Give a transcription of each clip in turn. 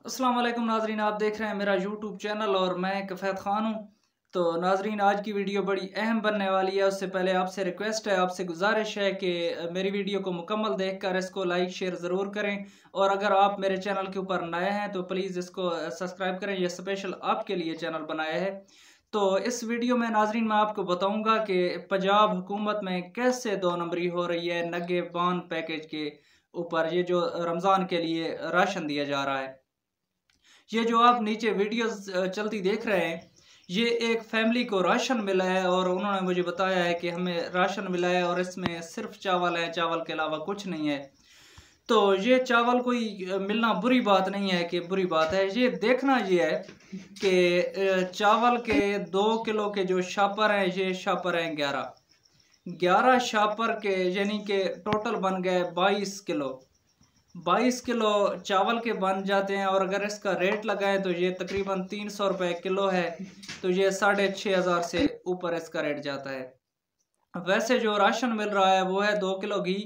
अस्सलाम वालेकुम नाजरीन, आप देख रहे हैं मेरा यूट्यूब चैनल और मैं कफ़ैत ख़ान हूँ। तो नाजरीन, आज की वीडियो बड़ी अहम बनने वाली है। उससे पहले आपसे रिक्वेस्ट है, आपसे गुजारिश है कि मेरी वीडियो को मुकम्मल देखकर इसको लाइक शेयर ज़रूर करें। और अगर आप मेरे चैनल के ऊपर नए हैं तो प्लीज़ इसको सब्सक्राइब करें। यह स्पेशल आपके लिए चैनल बनाया है। तो इस वीडियो में नाजरीन मैं आपको बताऊँगा कि पंजाब हुकूमत में कैसे 2 नंबरी हो रही है नगे बान पैकेज के ऊपर, ये जो रमज़ान के लिए राशन दिया जा रहा है। ये जो आप नीचे वीडियोस चलती देख रहे हैं, ये एक फैमिली को राशन मिला है और उन्होंने मुझे बताया है कि हमें राशन मिला है और इसमें सिर्फ चावल है, चावल के अलावा कुछ नहीं है। तो ये चावल कोई मिलना बुरी बात नहीं है कि बुरी बात है। ये देखना ये है कि चावल के 2 किलो के जो शापर हैं, ये शापर हैं 11 शापर के, यानी कि टोटल बन गए 22 किलो। 22 किलो चावल के बन जाते हैं और अगर इसका रेट लगाएं तो ये तकरीबन 300 रुपये किलो है। तो ये 6,500 से ऊपर इसका रेट जाता है। वैसे जो राशन मिल रहा है वो है 2 किलो घी,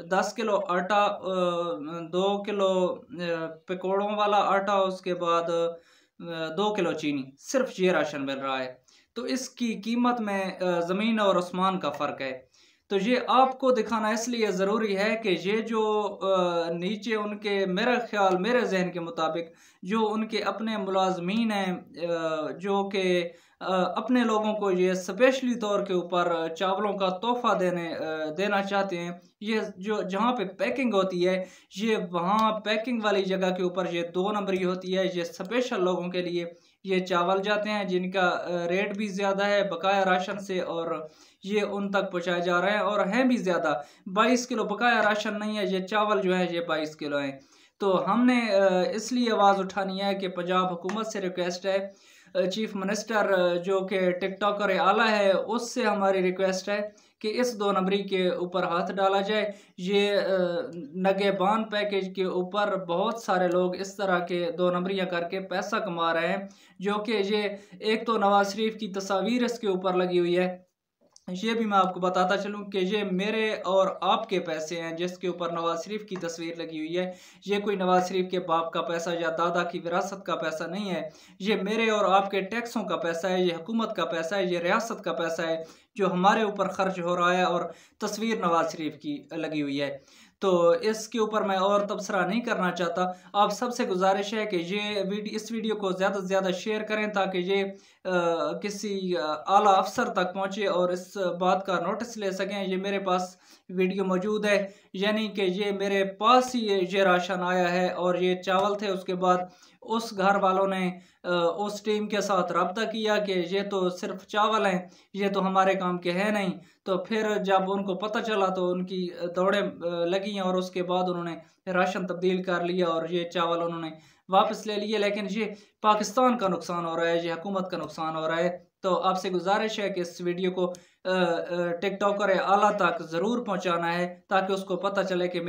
10 किलो आटा, 2 किलो पकौड़ों वाला आटा, उसके बाद 2 किलो चीनी। सिर्फ ये राशन मिल रहा है। तो इसकी कीमत में ज़मीन और आसमान का फ़र्क है। तो ये आपको दिखाना इसलिए ज़रूरी है कि ये जो नीचे उनके, मेरा ख्याल, मेरे जहन के मुताबिक जो उनके अपने मुलाजमीन हैं, जो कि अपने लोगों को ये स्पेशली तौर के ऊपर चावलों का तोहफा देना चाहते हैं। ये जो जहाँ पे पैकिंग होती है, ये वहाँ पैकिंग वाली जगह के ऊपर ये 2 नंबरी होती है। ये स्पेशल लोगों के लिए ये चावल जाते हैं जिनका रेट भी ज़्यादा है बकाया राशन से, और ये उन तक पहुँचाए जा रहे हैं और हैं भी ज़्यादा। 22 किलो बकाया राशन नहीं है, ये चावल जो है ये 22 किलो हैं। तो हमने इसलिए आवाज़ उठानी है कि पंजाब हुकूमत से रिक्वेस्ट है, चीफ मिनिस्टर जो कि टिकटॉकर आला है, उससे हमारी रिक्वेस्ट है कि इस 2 नंबरी के ऊपर हाथ डाला जाए। ये नगेबान पैकेज के ऊपर बहुत सारे लोग इस तरह के 2 नंबरियाँ करके पैसा कमा रहे हैं, जो कि ये एक तो नवाज शरीफ की तस्वीर इसके ऊपर लगी हुई है। ये भी मैं आपको बताता चलूं कि ये मेरे और आपके पैसे हैं जिसके ऊपर नवाज शरीफ की तस्वीर लगी हुई है। ये कोई नवाज शरीफ के बाप का पैसा या दादा की विरासत का पैसा नहीं है। ये मेरे और आपके टैक्सों का पैसा है, ये हुकूमत का पैसा है, ये रियासत का पैसा है जो हमारे ऊपर खर्च हो रहा है, और तस्वीर नवाज शरीफ की लगी हुई है। तो इसके ऊपर मैं और तबसरा नहीं करना चाहता। आप सबसे गुजारिश है कि इस वीडियो को ज़्यादा से ज़्यादा शेयर करें ताकि ये किसी आला अफसर तक पहुँचे और इस बात का नोटिस ले सकें। ये मेरे पास वीडियो मौजूद है, यानी कि ये मेरे पास ही ये राशन आया है और ये चावल थे। उसके बाद उस घर वालों ने उस टीम के साथ रब्ता किया कि ये तो सिर्फ चावल हैं, ये तो हमारे काम के हैं नहीं। तो फिर जब उनको पता चला तो उनकी दौड़ें लगी और उसके बाद उन्होंने राशन तब्दील कर लिया और ये चावल उन्होंने वापस ले लिए। लेकिन ये पाकिस्तान का नुकसान हो रहा है, ये हुकूमत का नुकसान हो रहा है। तो आपसे गुजारिश है कि इस वीडियो को टिकटॉकर आला तक ज़रूर पहुंचाना है ताकि उसको पता चले कि